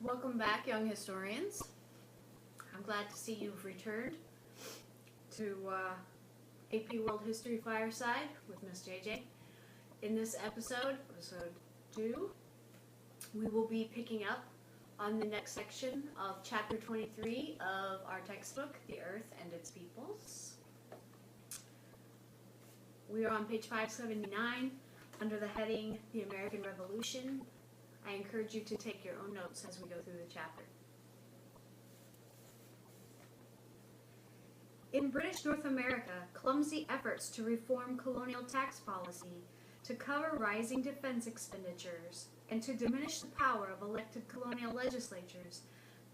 Welcome back, young historians. I'm glad to see you've returned to AP World History Fireside with Ms.JJ. In this episode 2, we will be picking up on the next section of Chapter 23 of our textbook, The Earth and Its Peoples. We are on page 579 under the heading, The American Revolution. I encourage you to take your own notes as we go through the chapter. In British North America, clumsy efforts to reform colonial tax policy, to cover rising defense expenditures, and to diminish the power of elected colonial legislatures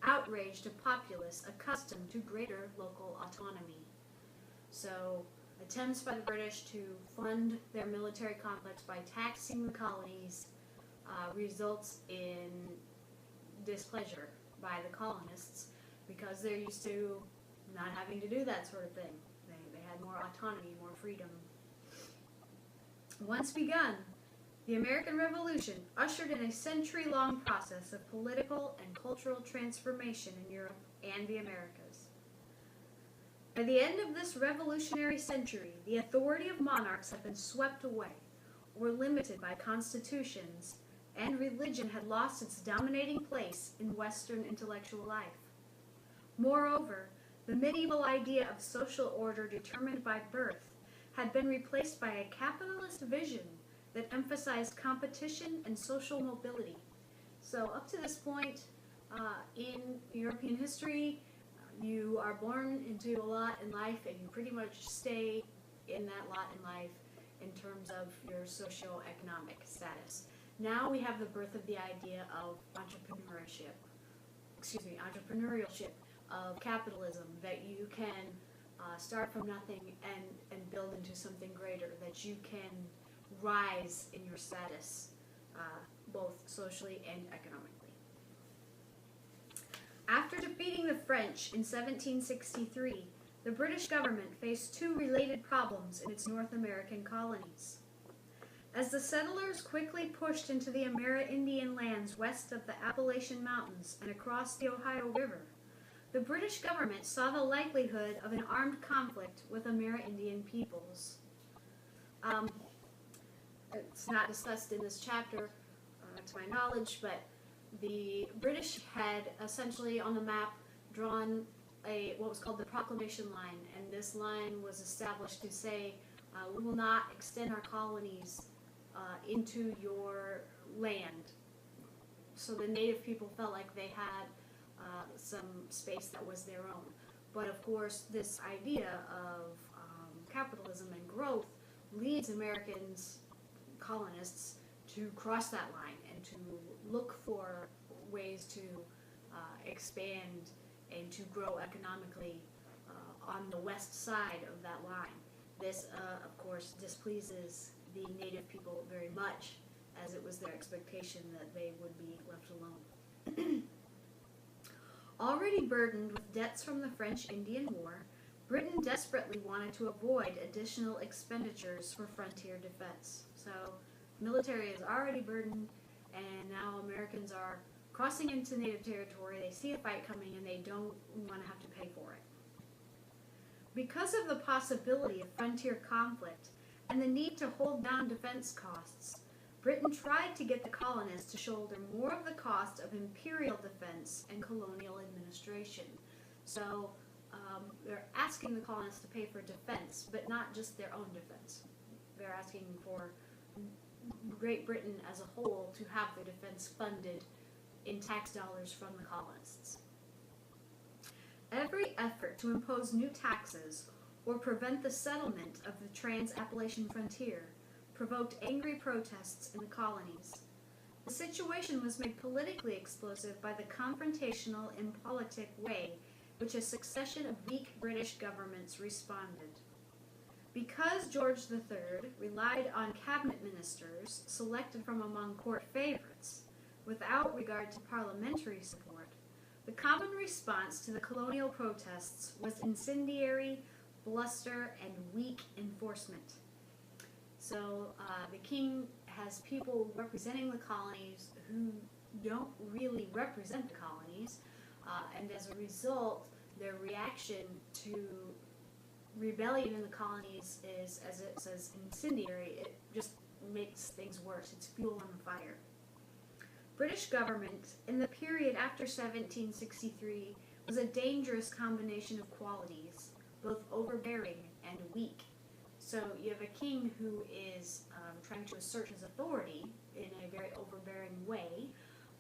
outraged a populace accustomed to greater local autonomy. So, attempts by the British to fund their military complex by taxing the colonies results in displeasure by the colonists because they're used to not having to do that sort of thing. They had more autonomy, more freedom. Once begun, the American Revolution ushered in a century-long process of political and cultural transformation in Europe and the Americas. By the end of this revolutionary century, the authority of monarchs had been swept away or limited by constitutions, and religion had lost its dominating place in Western intellectual life. Moreover, the medieval idea of social order determined by birth had been replaced by a capitalist vision that emphasized competition and social mobility. So up to this point in European history, you are born into a lot in life and you pretty much stay in that lot in life in terms of your socioeconomic status. Now we have the birth of the idea of entrepreneurship, of capitalism, that you can start from nothing and build into something greater, that you can rise in your status, both socially and economically. After defeating the French in 1763, the British government faced two related problems in its North American colonies. As the settlers quickly pushed into the Amerindian lands west of the Appalachian Mountains and across the Ohio River, the British government saw the likelihood of an armed conflict with Amerindian peoples. It's not discussed in this chapter, to my knowledge, but the British had essentially on the map drawn what was called the Proclamation Line, and this line was established to say, we will not extend our colonies into your land. So the native people felt like they had some space that was their own. But of course, this idea of capitalism and growth leads Americans, colonists, to cross that line and to look for ways to expand and to grow economically on the west side of that line. This, of course, displeases the native people very much, as it was their expectation that they would be left alone. Already burdened with debts from the French-Indian War, Britain desperately wanted to avoid additional expenditures for frontier defense. So, military is already burdened, and now Americans are crossing into native territory. They see a fight coming, and they don't want to have to pay for it. Because of the possibility of frontier conflict and the need to hold down defense costs, Britain tried to get the colonists to shoulder more of the cost of imperial defense and colonial administration. So they're asking the colonists to pay for defense, but not just their own defense. They're asking for Great Britain as a whole to have their defense funded in tax dollars from the colonists. Every effort to impose new taxes or prevent the settlement of the trans-Appalachian frontier provoked angry protests in the colonies. The situation was made politically explosive by the confrontational, impolitic way which a succession of weak British governments responded. Because George III relied on cabinet ministers selected from among court favorites, without regard to parliamentary support, the common response to the colonial protests was incendiary, bluster, and weak enforcement. So the king has people representing the colonies who don't really represent the colonies, and as a result, their reaction to rebellion in the colonies is, as it says, incendiary. It just makes things worse. It's fuel on the fire. British government in the period after 1763 was a dangerous combination of qualities, both overbearing and weak. So you have a king who is trying to assert his authority in a very overbearing way,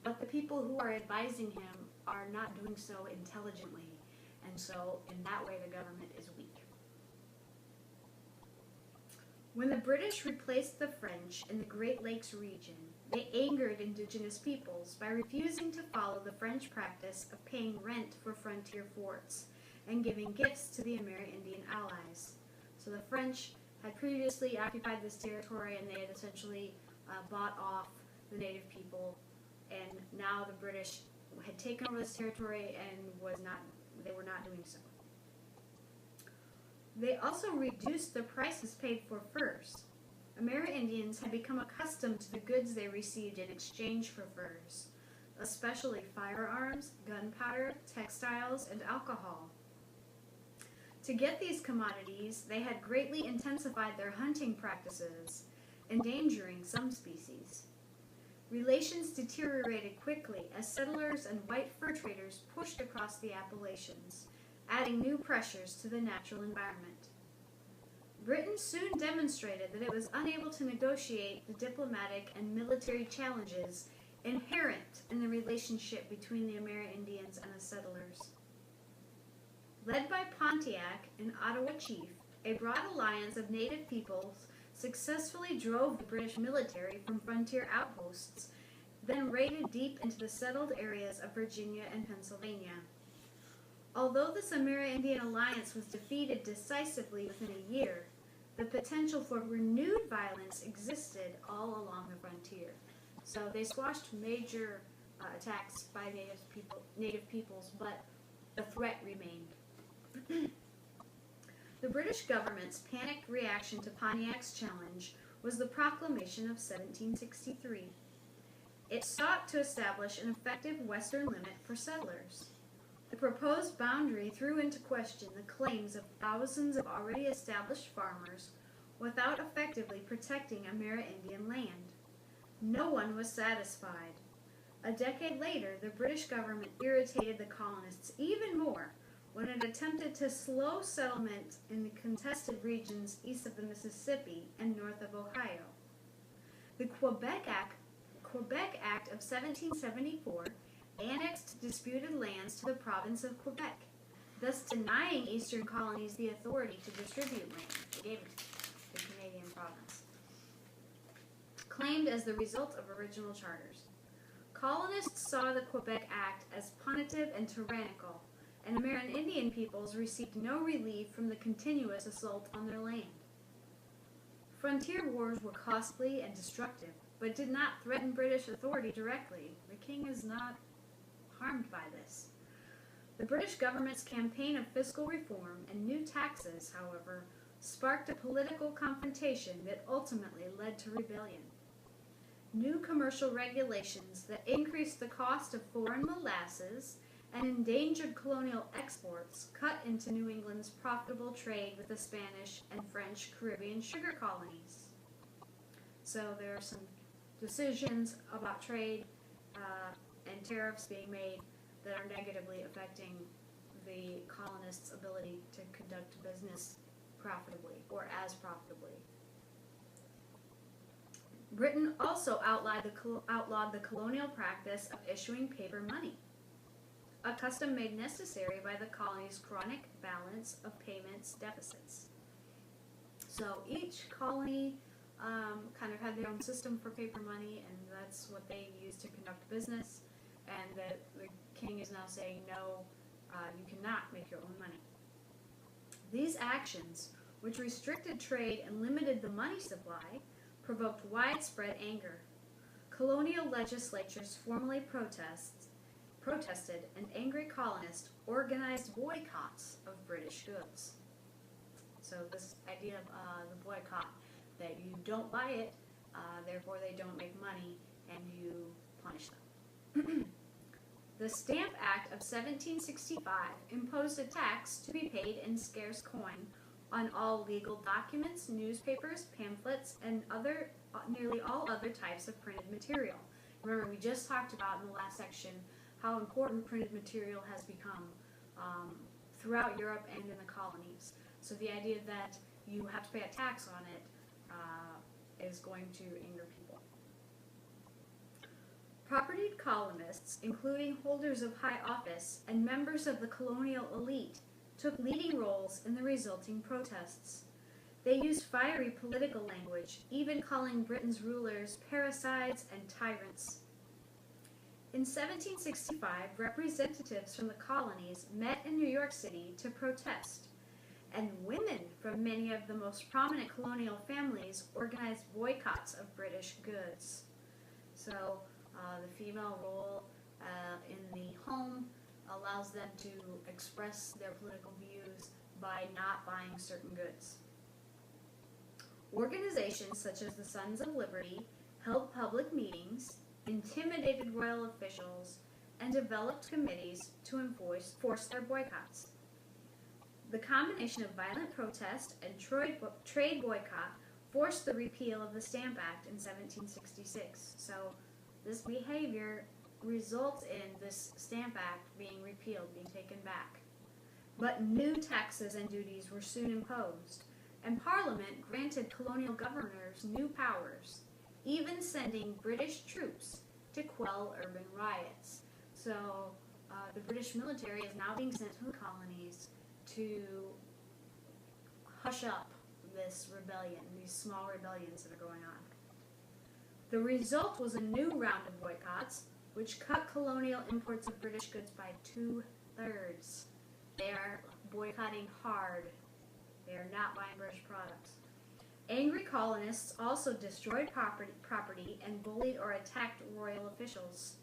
but the people who are advising him are not doing so intelligently, and so in that way the government is weak. When the British replaced the French in the Great Lakes region, they angered indigenous peoples by refusing to follow the French practice of paying rent for frontier forts and giving gifts to the Amerindian allies. So the French had previously occupied this territory, and they had essentially bought off the native people, and now the British had taken over this territory and they were not doing so. They also reduced the prices paid for furs. Amerindians had become accustomed to the goods they received in exchange for furs, especially firearms, gunpowder, textiles, and alcohol. To get these commodities, they had greatly intensified their hunting practices, endangering some species. Relations deteriorated quickly as settlers and white fur traders pushed across the Appalachians, adding new pressures to the natural environment. Britain soon demonstrated that it was unable to negotiate the diplomatic and military challenges inherent in the relationship between the Amerindians and the settlers. Led by Pontiac, an Ottawa chief, a broad alliance of native peoples successfully drove the British military from frontier outposts, then raided deep into the settled areas of Virginia and Pennsylvania. Although this Amerindian alliance was defeated decisively within a year, the potential for renewed violence existed all along the frontier. So they squashed major attacks by native peoples, but the threat remained. The British government's panicked reaction to Pontiac's challenge was the Proclamation of 1763. It sought to establish an effective western limit for settlers. The proposed boundary threw into question the claims of thousands of already established farmers without effectively protecting Amerindian land. No one was satisfied. A decade later, the British government irritated the colonists even more when it attempted to slow settlement in the contested regions east of the Mississippi and north of Ohio. The Quebec Act of 1774 annexed disputed lands to the province of Quebec, thus denying eastern colonies the authority to distribute land. They gave it to the Canadian province, claimed as the result of original charters. Colonists saw the Quebec Act as punitive and tyrannical, and Amerindian peoples received no relief from the continuous assault on their land. Frontier wars were costly and destructive, but did not threaten British authority directly. The king is not harmed by this. The British government's campaign of fiscal reform and new taxes, however, sparked a political confrontation that ultimately led to rebellion. New commercial regulations that increased the cost of foreign molasses and endangered colonial exports cut into New England's profitable trade with the Spanish and French Caribbean sugar colonies. So there are some decisions about trade and tariffs being made that are negatively affecting the colonists' ability to conduct business profitably or as profitably. Britain also outlawed the colonial practice of issuing paper money, a custom made necessary by the colony's chronic balance of payments deficits. So each colony kind of had their own system for paper money, and that's what they used to conduct business, and the king is now saying, no, you cannot make your own money. These actions, which restricted trade and limited the money supply, provoked widespread anger. Colonial legislatures formally protested, and angry colonists organized boycotts of British goods. So this idea of the boycott, that you don't buy it, therefore they don't make money, and you punish them. The Stamp Act of 1765 imposed a tax to be paid in scarce coin on all legal documents, newspapers, pamphlets, and nearly all other types of printed material. Remember, we just talked about in the last section how important printed material has become throughout Europe and in the colonies. So the idea that you have to pay a tax on it is going to anger people. Propertied colonists, including holders of high office and members of the colonial elite, took leading roles in the resulting protests. They used fiery political language, even calling Britain's rulers parricides and tyrants. In 1765, representatives from the colonies met in New York City to protest, and women from many of the most prominent colonial families organized boycotts of British goods. So the female role in the home allows them to express their political views by not buying certain goods. Organizations such as the Sons of Liberty held public meetings, intimidated royal officials, and developed committees to enforce their boycotts. The combination of violent protest and trade boycott forced the repeal of the Stamp Act in 1766. So this behavior results in this Stamp Act being repealed, being taken back. But new taxes and duties were soon imposed, and Parliament granted colonial governors new powers, even sending British troops to quell urban riots. So the British military is now being sent to the colonies to hush up this rebellion, these small rebellions that are going on. The result was a new round of boycotts, which cut colonial imports of British goods by 2/3. They are boycotting hard. They are not buying British products. Angry colonists also destroyed property and bullied or attacked royal officials.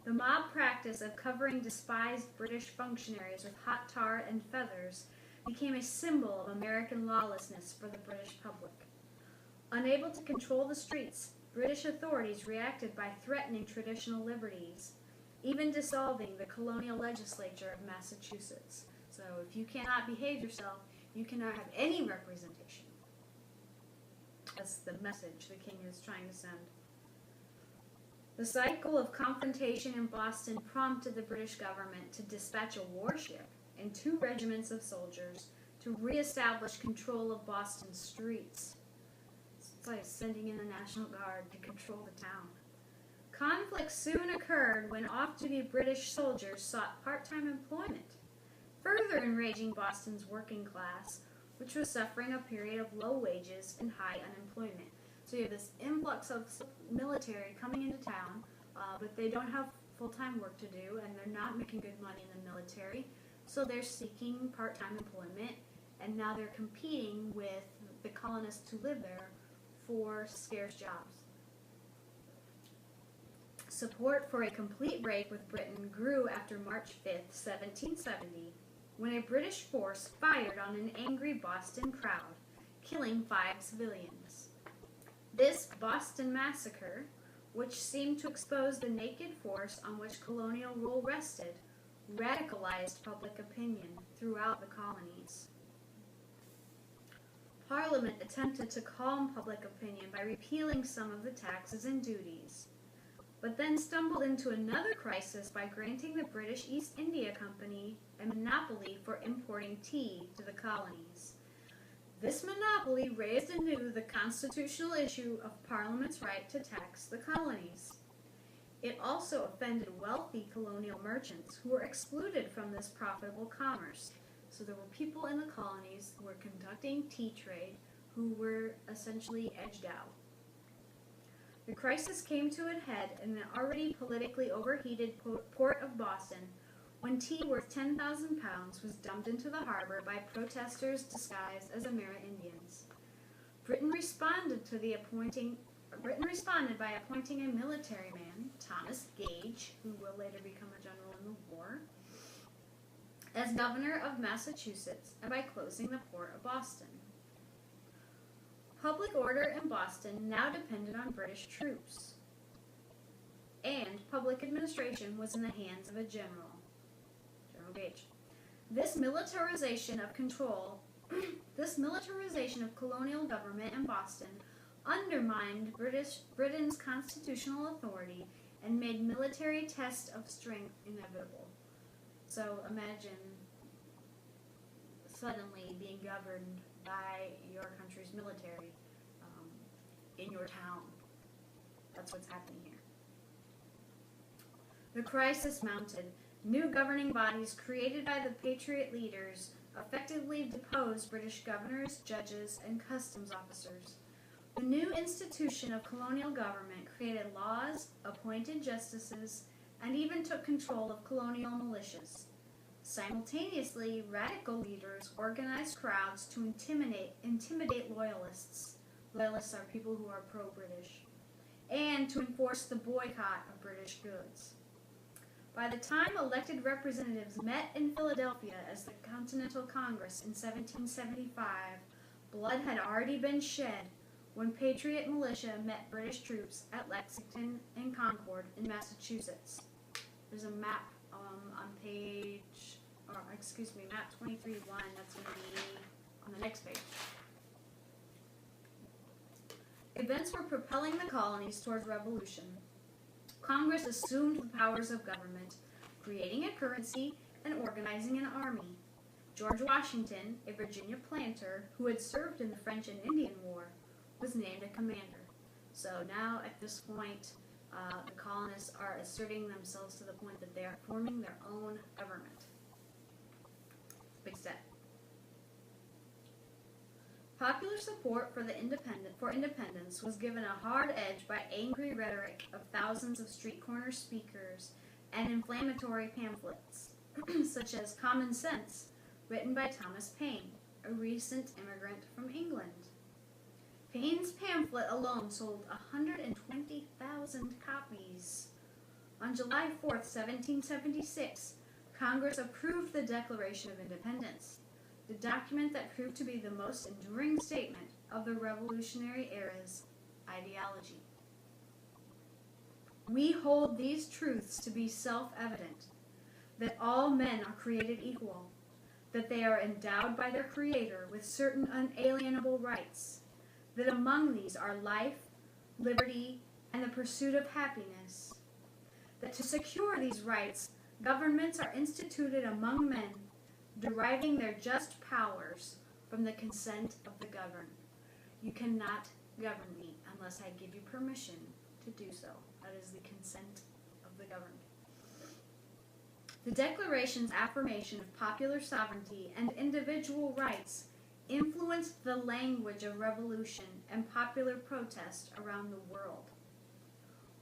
The mob practice of covering despised British functionaries with hot tar and feathers became a symbol of American lawlessness for the British public. Unable to control the streets, British authorities reacted by threatening traditional liberties, even dissolving the colonial legislature of Massachusetts. So if you cannot behave yourself, you cannot have any representation. That's the message the king is trying to send. The cycle of confrontation in Boston prompted the British government to dispatch a warship and 2 regiments of soldiers to reestablish control of Boston's streets. It's like sending in the National Guard to control the town. Conflict soon occurred when off-duty British soldiers sought part-time employment, further enraging Boston's working class, which was suffering a period of low wages and high unemployment. So you have this influx of military coming into town, but they don't have full-time work to do, and they're not making good money in the military, so they're seeking part-time employment, and now they're competing with the colonists who live there for scarce jobs. Support for a complete break with Britain grew after March 5th, 1770, when a British force fired on an angry Boston crowd, killing 5 civilians. This Boston Massacre, which seemed to expose the naked force on which colonial rule rested, radicalized public opinion throughout the colonies. Parliament attempted to calm public opinion by repealing some of the taxes and duties, but then stumbled into another crisis by granting the British East India Company a monopoly for importing tea to the colonies. This monopoly raised anew the constitutional issue of Parliament's right to tax the colonies. It also offended wealthy colonial merchants who were excluded from this profitable commerce. So there were people in the colonies who were conducting tea trade who were essentially edged out. The crisis came to a head in the already politically overheated port of Boston when tea worth 10,000 pounds was dumped into the harbor by protesters disguised as Amerindians. Britain responded by appointing a military man, Thomas Gage, who will later become a general in the war, as governor of Massachusetts, and by closing the port of Boston. Public order in Boston now depended on British troops. and public administration was in the hands of a general, General Gage. This militarization of control, this militarization of colonial government in Boston undermined Britain's constitutional authority and made military tests of strength inevitable. So imagine suddenly being governed by your country's military in your town. That's what's happening here. The crisis mounted. New governing bodies created by the Patriot leaders effectively deposed British governors, judges, and customs officers. The new institution of colonial government created laws, appointed justices, and even took control of colonial militias. Simultaneously, radical leaders organized crowds to intimidate loyalists. Loyalists are people who are pro-British, and to enforce the boycott of British goods. By the time elected representatives met in Philadelphia as the Continental Congress in 1775, blood had already been shed when Patriot militia met British troops at Lexington and Concord in Massachusetts. There's a map on map 23-1, that's going to be on the next page. Events were propelling the colonies towards revolution. Congress assumed the powers of government, creating a currency and organizing an army. George Washington, a Virginia planter who had served in the French and Indian War, was named a commander. So now at this point, the colonists are asserting themselves to the point that they are forming their own government. Big step. Popular support for independence was given a hard edge by angry rhetoric of thousands of street corner speakers and inflammatory pamphlets, such as Common Sense, written by Thomas Paine, a recent immigrant from England. Paine's pamphlet alone sold 120,000 copies. On July 4th, 1776, Congress approved the Declaration of Independence, the document that proved to be the most enduring statement of the Revolutionary era's ideology. We hold these truths to be self-evident, that all men are created equal, that they are endowed by their Creator with certain unalienable rights, that among these are life, liberty, and the pursuit of happiness, that to secure these rights, governments are instituted among men, deriving their just powers from the consent of the governed. You cannot govern me unless I give you permission to do so. That is the consent of the governed. The Declaration's affirmation of popular sovereignty and individual rights influenced the language of revolution and popular protest around the world.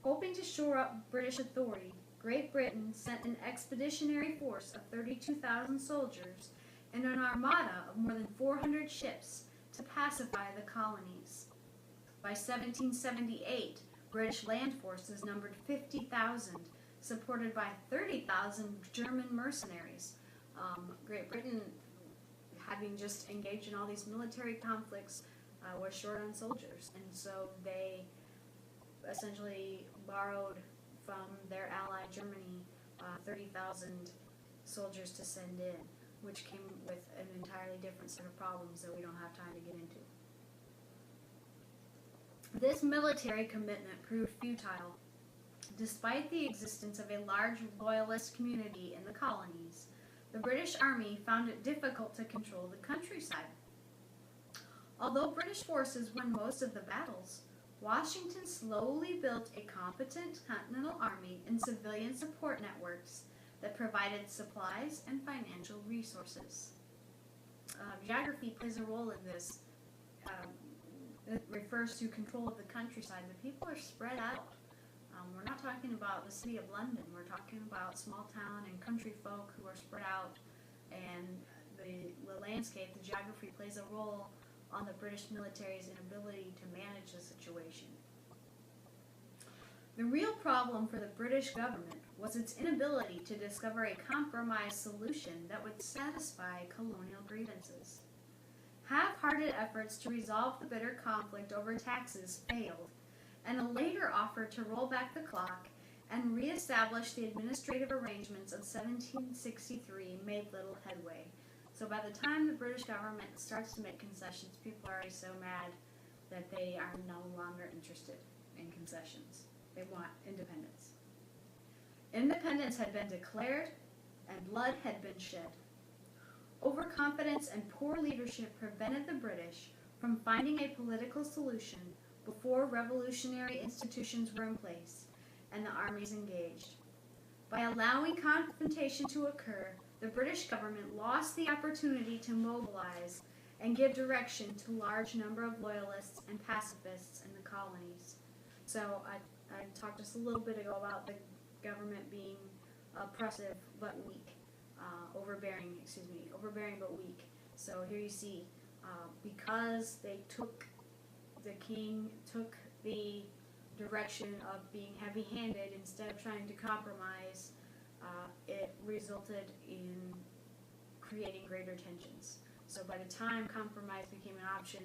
Hoping to shore up British authority, Great Britain sent an expeditionary force of 32,000 soldiers and an armada of more than 400 ships to pacify the colonies. By 1778, British land forces numbered 50,000, supported by 30,000 German mercenaries. Great Britain, having just engaged in all these military conflicts, was short on soldiers, and so they essentially borrowed from their ally Germany 30,000 soldiers to send in, which came with an entirely different set of problems that we don't have time to get into. This military commitment proved futile. Despite the existence of a large loyalist community in the colonies, the British Army found it difficult to control the countryside. Although British forces won most of the battles, Washington slowly built a competent Continental Army and civilian support networks that provided supplies and financial resources. Geography plays a role in this. It refers to control of the countryside. The people are spread out. We're not talking about the city of London. We're talking about small town and country folk who are spread out, and the landscape, the geography plays a role on the British military's inability to manage the situation. The real problem for the British government was its inability to discover a compromise solution that would satisfy colonial grievances. Half-hearted efforts to resolve the bitter conflict over taxes failed, and a later offer to roll back the clock and re-established the administrative arrangements of 1763 made little headway. So by the time the British government starts to make concessions, people are already so mad that they are no longer interested in concessions. They want independence. Independence had been declared, and blood had been shed. Overconfidence and poor leadership prevented the British from finding a political solution before revolutionary institutions were in place and the armies engaged. By allowing confrontation to occur, the British government lost the opportunity to mobilize and give direction to a large number of loyalists and pacifists in the colonies. So I talked just a little bit ago about the government being oppressive but weak, overbearing but weak. So here you see, because the king took the direction of being heavy-handed instead of trying to compromise, it resulted in creating greater tensions. So by the time compromise became an option,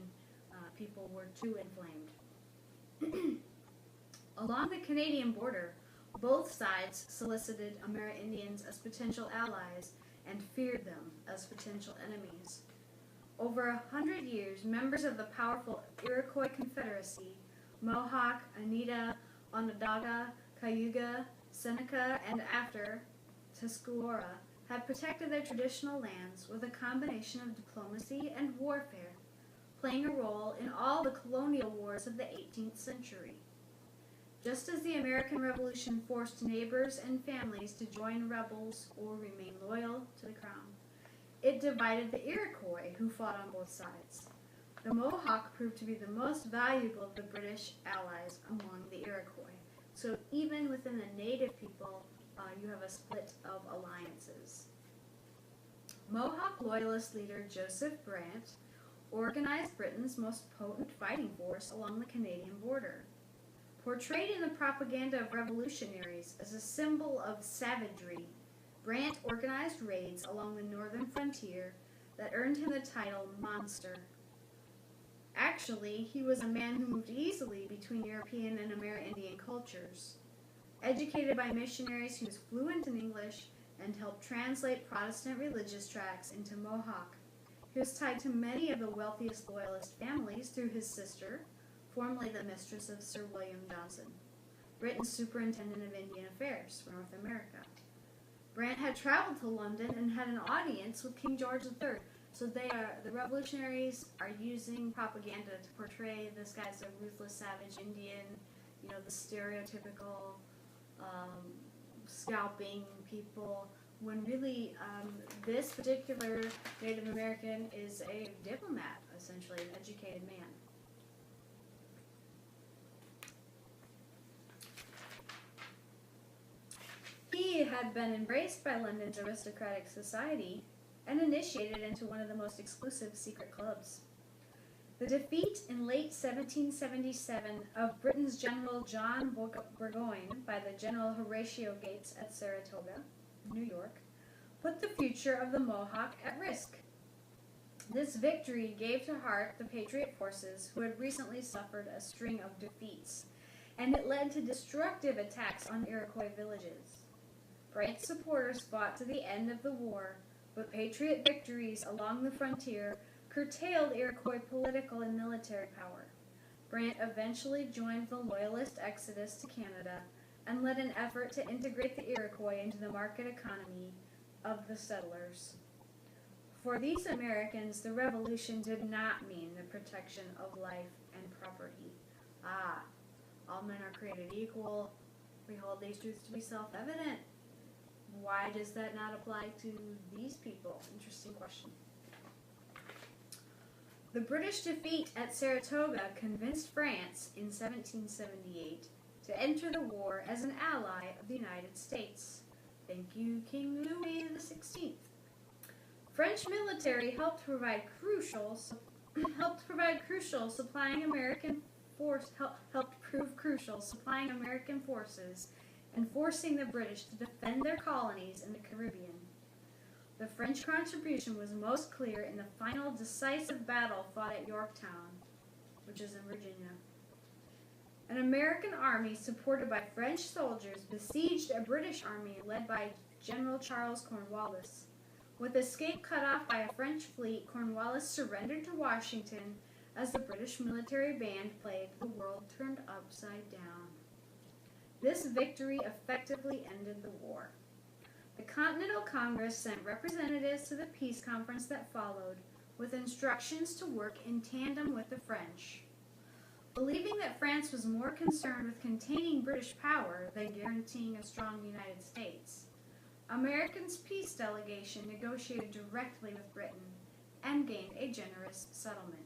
people were too inflamed. Along the Canadian border, both sides solicited Amerindians as potential allies and feared them as potential enemies. Over 100 years, members of the powerful Iroquois Confederacy, Mohawk, Oneida, Onondaga, Cayuga, Seneca, and after Tuscarora have protected their traditional lands with a combination of diplomacy and warfare, playing a role in all the colonial wars of the 18th century. Just as the American Revolution forced neighbors and families to join rebels or remain loyal to the crown, it divided the Iroquois, who fought on both sides. The Mohawk proved to be the most valuable of the British allies among the Iroquois. So even within the native people, you have a split of alliances. Mohawk loyalist leader Joseph Brant organized Britain's most potent fighting force along the Canadian border. Portrayed in the propaganda of revolutionaries as a symbol of savagery, Brant organized raids along the northern frontier that earned him the title Monster. Actually, he was a man who moved easily between European and Amerindian cultures. Educated by missionaries, he was fluent in English and helped translate Protestant religious tracts into Mohawk. He was tied to many of the wealthiest loyalist families through his sister, formerly the mistress of Sir William Johnson, Britain's Superintendent of Indian Affairs for North America. Brant had traveled to London and had an audience with King George III. So the revolutionaries are using propaganda to portray this guy as a ruthless, savage Indian, the stereotypical scalping people, when really this particular Native American is a diplomat, essentially, an educated man. He had been embraced by London's aristocratic society and initiated into one of the most exclusive secret clubs. The defeat in late 1777 of Britain's General John Burgoyne by the General Horatio Gates at Saratoga, New York, put the future of the Mohawk at risk. This victory gave to heart the Patriot forces who had recently suffered a string of defeats, and it led to destructive attacks on Iroquois villages. Brant's supporters fought to the end of the war, but Patriot victories along the frontier curtailed Iroquois political and military power. Brant eventually joined the Loyalist exodus to Canada and led an effort to integrate the Iroquois into the market economy of the settlers. For these Americans, the Revolution did not mean the protection of life and property. All men are created equal. We hold these truths to be self-evident. Why does that not apply to these people? Interesting question. The British defeat at Saratoga convinced France in 1778 to enter the war as an ally of the United States. Thank you, King Louis XVI. French military helped provide crucial supplying American forces and forcing the British to defend their colonies in the Caribbean. The French contribution was most clear in the final decisive battle fought at Yorktown, which is in Virginia. An American army supported by French soldiers besieged a British army led by General Charles Cornwallis. With escape cut off by a French fleet, Cornwallis surrendered to Washington as the British military band played "The World Turned Upside Down." This victory effectively ended the war. The Continental Congress sent representatives to the peace conference that followed, with instructions to work in tandem with the French. Believing that France was more concerned with containing British power than guaranteeing a strong United States, America's peace delegation negotiated directly with Britain and gained a generous settlement.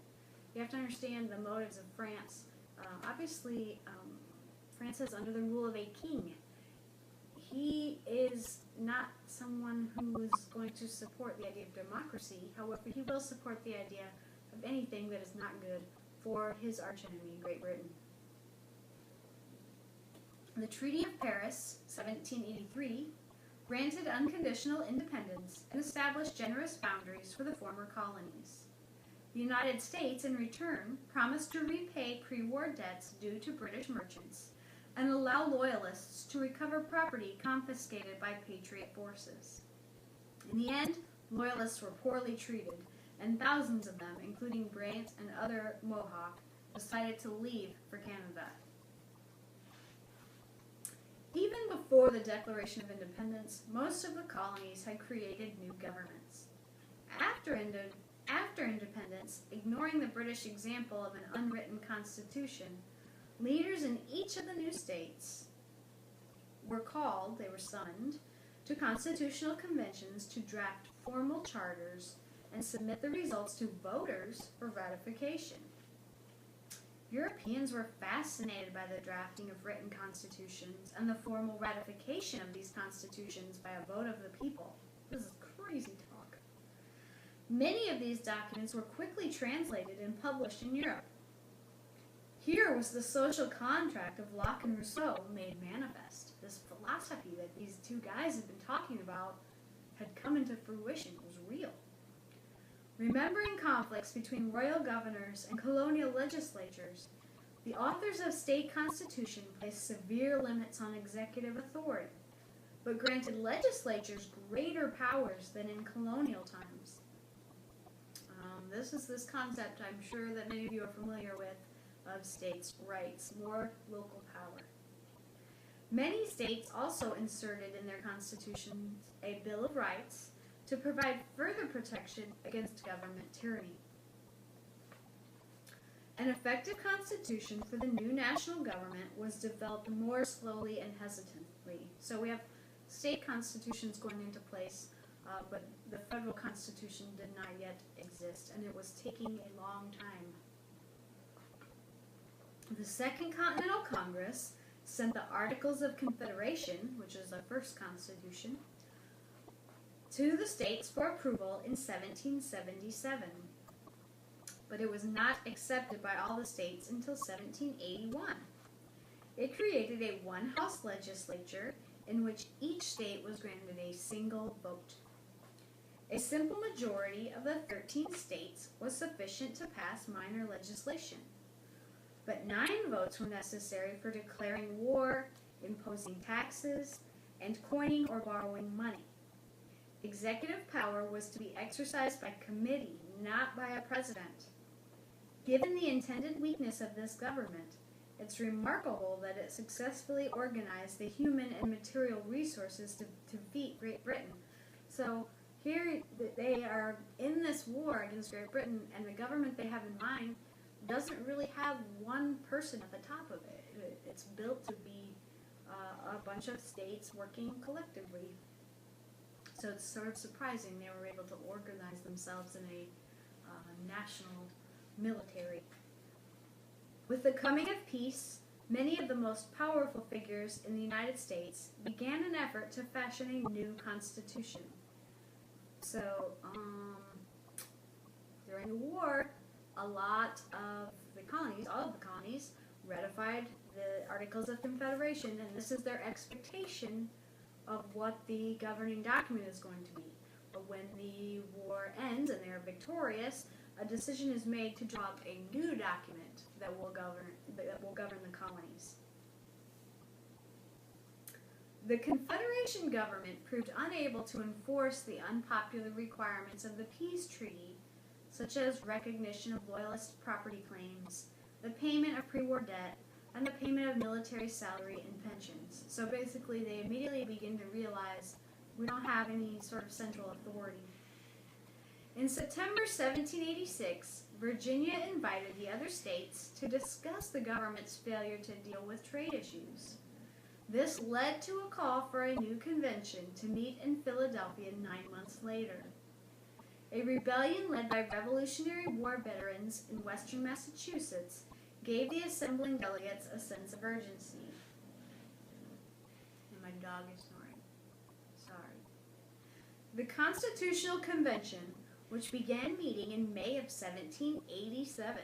You have to understand the motives of France. Obviously, France is under the rule of a king. He is not someone who is going to support the idea of democracy. However, he will support the idea of anything that is not good for his archenemy, Great Britain. The Treaty of Paris, 1783, granted unconditional independence and established generous boundaries for the former colonies. The United States, in return, promised to repay pre-war debts due to British merchants and allow loyalists to recover property confiscated by Patriot forces. In the end, loyalists were poorly treated, and thousands of them, including Brant and other Mohawk, decided to leave for Canada. Even before the Declaration of Independence, most of the colonies had created new governments. After independence, ignoring the British example of an unwritten constitution, leaders in each of the new states were summoned to constitutional conventions to draft formal charters and submit the results to voters for ratification. Europeans were fascinated by the drafting of written constitutions and the formal ratification of these constitutions by a vote of the people. This is crazy talk. Many of these documents were quickly translated and published in Europe. Here was the social contract of Locke and Rousseau made manifest. This philosophy that these two guys had been talking about had come into fruition. It was real. Remembering conflicts between royal governors and colonial legislatures, the authors of state constitution placed severe limits on executive authority, but granted legislatures greater powers than in colonial times. This is this concept I'm sure that many of you are familiar with of states' rights, more local power. Many states also inserted in their constitutions a Bill of Rights to provide further protection against government tyranny. An effective constitution for the new national government was developed more slowly and hesitantly. So we have state constitutions going into place, but the federal constitution did not yet exist, and it was taking a long time. The Second Continental Congress sent the Articles of Confederation, which is the first constitution, to the states for approval in 1777. But it was not accepted by all the states until 1781. It created a one-house legislature in which each state was granted a single vote. A simple majority of the 13 states was sufficient to pass minor legislation, but 9 votes were necessary for declaring war, imposing taxes, and coining or borrowing money. Executive power was to be exercised by committee, not by a president. Given the intended weakness of this government, it's remarkable that it successfully organized the human and material resources to defeat Great Britain. So here they are in this war against Great Britain, and the government they have in mind doesn't really have one person at the top of it. It's built to be a bunch of states working collectively. So it's sort of surprising they were able to organize themselves in a national military. With the coming of peace, many of the most powerful figures in the United States began an effort to fashion a new constitution. So, during the war, a lot of the colonies, all of the colonies, ratified the Articles of Confederation, and this is their expectation of what the governing document is going to be. But when the war ends and they are victorious, a decision is made to draw up a new document that will govern the colonies. The Confederation government proved unable to enforce the unpopular requirements of the peace treaty, such as recognition of loyalist property claims, the payment of pre-war debt, and the payment of military salary and pensions. So basically, they immediately begin to realize we don't have any sort of central authority. In September 1786, Virginia invited the other states to discuss the government's failure to deal with trade issues. This led to a call for a new convention to meet in Philadelphia 9 months later. A rebellion led by Revolutionary War veterans in western Massachusetts gave the assembling delegates a sense of urgency. And my dog is snoring. Sorry. The Constitutional Convention, which began meeting in May of 1787,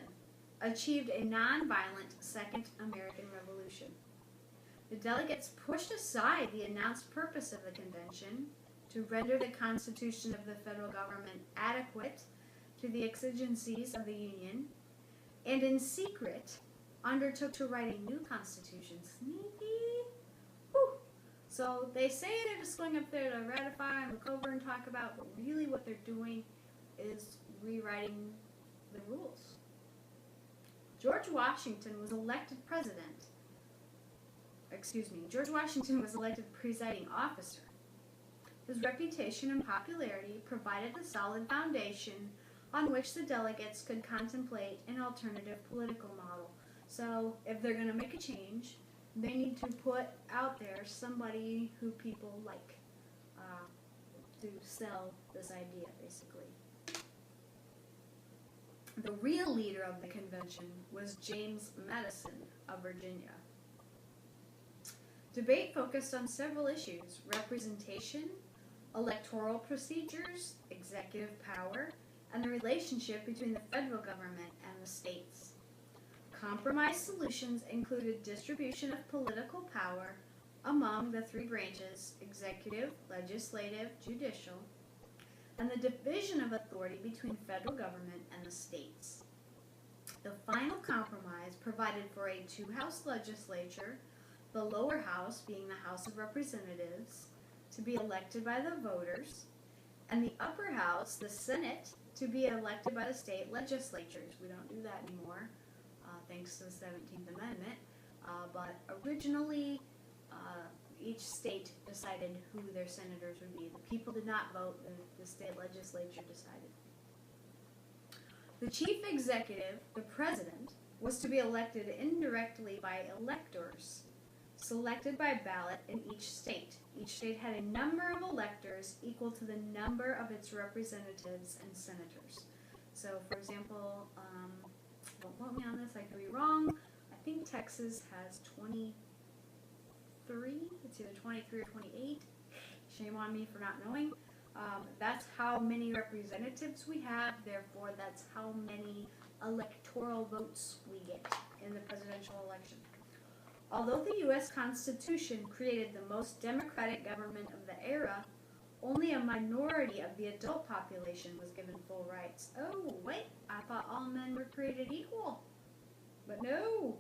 achieved a nonviolent Second American Revolution. The delegates pushed aside the announced purpose of the convention to render the Constitution of the federal government adequate to the exigencies of the Union, and in secret undertook to write a new constitution. Sneaky! Whew. So they say they're just going up there to ratify and look over and talk about, but really what they're doing is rewriting the rules. George Washington was elected presiding officer. His reputation and popularity provided a solid foundation on which the delegates could contemplate an alternative political model. So if they're going to make a change, they need to put out there somebody who people like to sell this idea, basically. The real leader of the convention was James Madison of Virginia. Debate focused on several issues: representation, electoral procedures, executive power, and the relationship between the federal government and the states. Compromise solutions included distribution of political power among the three branches: executive, legislative, judicial, and the division of authority between federal government and the states. The final compromise provided for a two-house legislature, the lower house being the House of Representatives, to be elected by the voters, and the upper house, the Senate, to be elected by the state legislatures. We don't do that anymore, thanks to the 17th Amendment, but originally each state decided who their senators would be. The people did not vote, the state legislature decided. The chief executive, the president, was to be elected indirectly by electors, selected by ballot in each state. Each state had a number of electors equal to the number of its representatives and senators. So, for example, don't quote me on this, I could be wrong. I think Texas has 23. It's either 23 or 28. Shame on me for not knowing. That's how many representatives we have. Therefore, that's how many electoral votes we get in the presidential election. Although the U.S. Constitution created the most democratic government of the era, only a minority of the adult population was given full rights. Oh, wait, I thought all men were created equal. But no.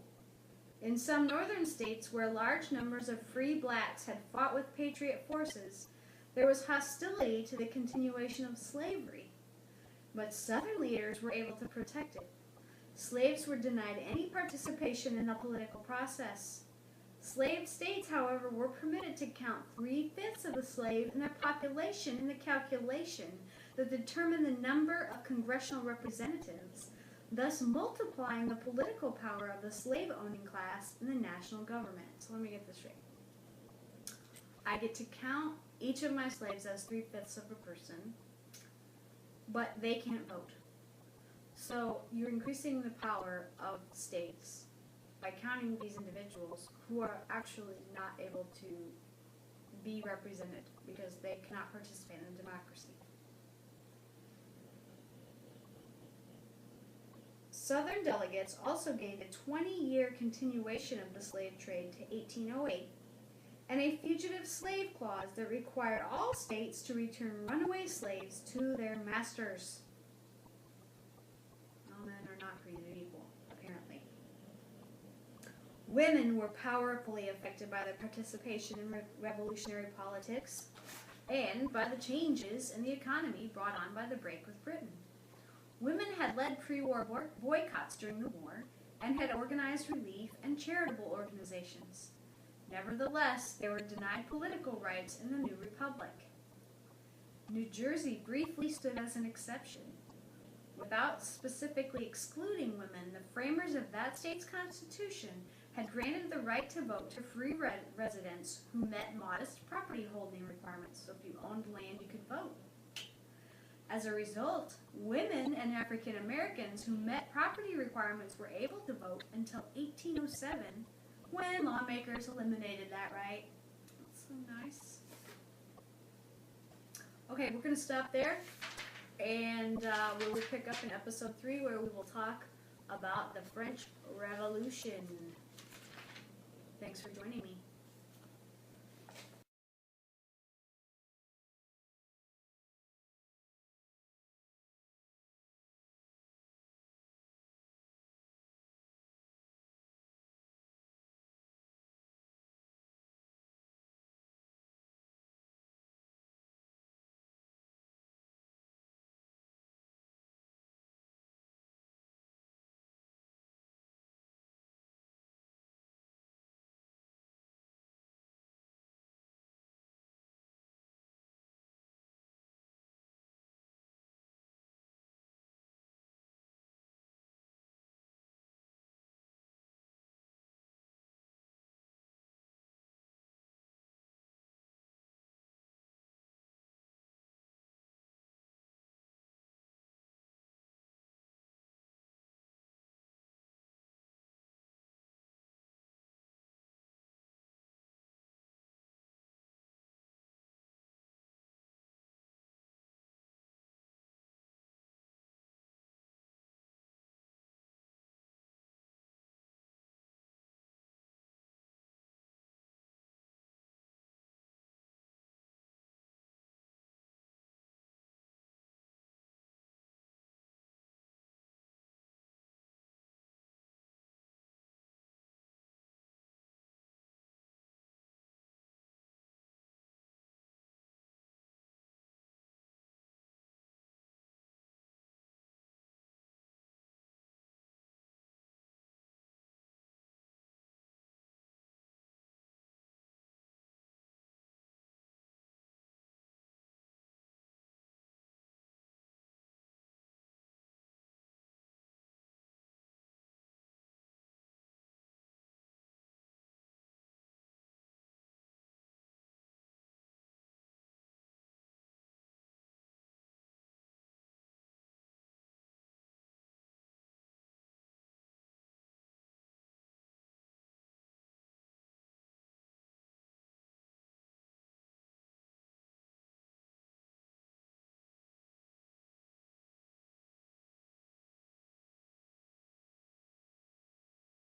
In some northern states where large numbers of free blacks had fought with patriot forces, there was hostility to the continuation of slavery. But southern leaders were able to protect it. Slaves were denied any participation in the political process. Slave states, however, were permitted to count 3/5 of the slave in their population in the calculation that determined the number of congressional representatives, thus multiplying the political power of the slave-owning class in the national government. So let me get this straight. I get to count each of my slaves as 3/5 of a person, but they can't vote. So you're increasing the power of states by counting these individuals who are actually not able to be represented because they cannot participate in democracy. Southern delegates also gave a 20-year continuation of the slave trade to 1808 and a fugitive slave clause that required all states to return runaway slaves to their masters. women were powerfully affected by their participation in revolutionary politics and by the changes in the economy brought on by the break with Britain. Women had led pre-war boycotts during the war and had organized relief and charitable organizations. Nevertheless, they were denied political rights in the new republic. New Jersey briefly stood as an exception. Without specifically excluding women, the framers of that state's constitution had granted the right to vote to free residents who met modest property holding requirements. So if you owned land, you could vote. As a result, women and African Americans who met property requirements were able to vote until 1807, when lawmakers eliminated that right. That's so nice. Okay, we're going to stop there, and we will pick up in episode 3, where we will talk about the French Revolution. Thanks for joining me.